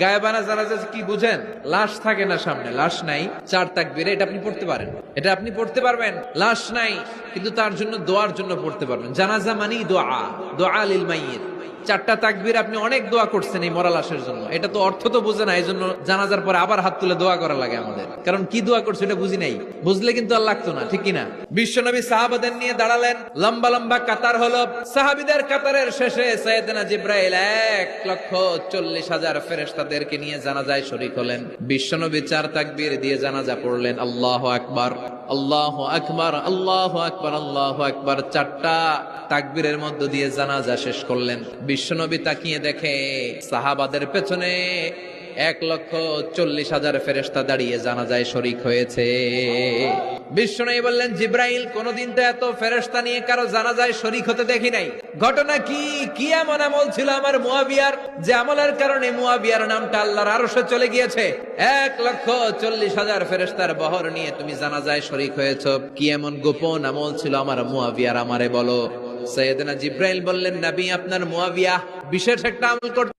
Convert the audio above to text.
গায়েবানা জানাজা কি বুঝেন? লাশ থাকে না সামনে, লাশ নাই, 4 তাকবীরে এটা আপনি পড়তে পারেন, এটা আপনি পড়তে পারবেন। লাশ নাই কিন্তু তার জন্য দোয়ার জন্য পড়তে পারবেন। জানাজা মানেই দোয়া, দোয়া লিল মাইয়িত। 4টা তাকবীর আপনি অনেক দোয়া করছেন এই মরা লাশের জন্য, এটা তো অর্থ তো বুঝে না, এই জন্য জানাজার পরে আবার হাত তুলে দোয়া করা লাগে আমাদের, কারণ কি দোয়া করছে এটা বুঝি নাই। বুঝলে কিন্তু আর লাগতো না, ঠিক কিনা? বিশ্বনবী সাহাবাদের নিয়ে দাঁড়ালেন, লম্বা লম্বা কাতার হলো। সাহাবীদের কাতারের শেষে সাইয়েদনা জিব্রাইল 1,40,000 ফেরেশতাদেরকে নিয়ে জানাজায় শরীক হলেন। বিশ্বনবী 4 তাকবীর দিয়ে জানাজা পড়লেন, আল্লাহু আকবার, আল্লাহু আকবার, আল্লাহু আকবার, আল্লাহু আকবার। 4টা তাকবীরের মধ্য দিয়ে জানাজা শেষ করলেন। বিশ্বনবী তাকিয়ে দেখে সাহাবাদের পেছনে 1,40,000 ফেরেশতা দাঁড়িয়ে জানাজায় শরীক হয়েছে। বিশ্বনবী বললেন, জিব্রাইল, কোনদিন তো এত ফেরেশতা নিয়ে কারো জানাজায় শরীক হতে দেখি নাই। ঘটনা কি? কি এমন আমল ছিল আমার মুয়াবিয়ার যে আমলের কারণে মুয়াবিয়ার নামটা আল্লাহর আরশে চলে গিয়েছে? 1,40,000 ফেরেশতার বহর নিয়ে তুমি জানাজায় শরীক হয়েছো, কি এমন গোপন আমল ছিল আমার মুয়াবিয়ার, আমারে বলো। সাইয়েদনা জিব্রাইল বললেন, নবী, আপনার মুয়াবিয়া বিশেষ একটা আমল করতে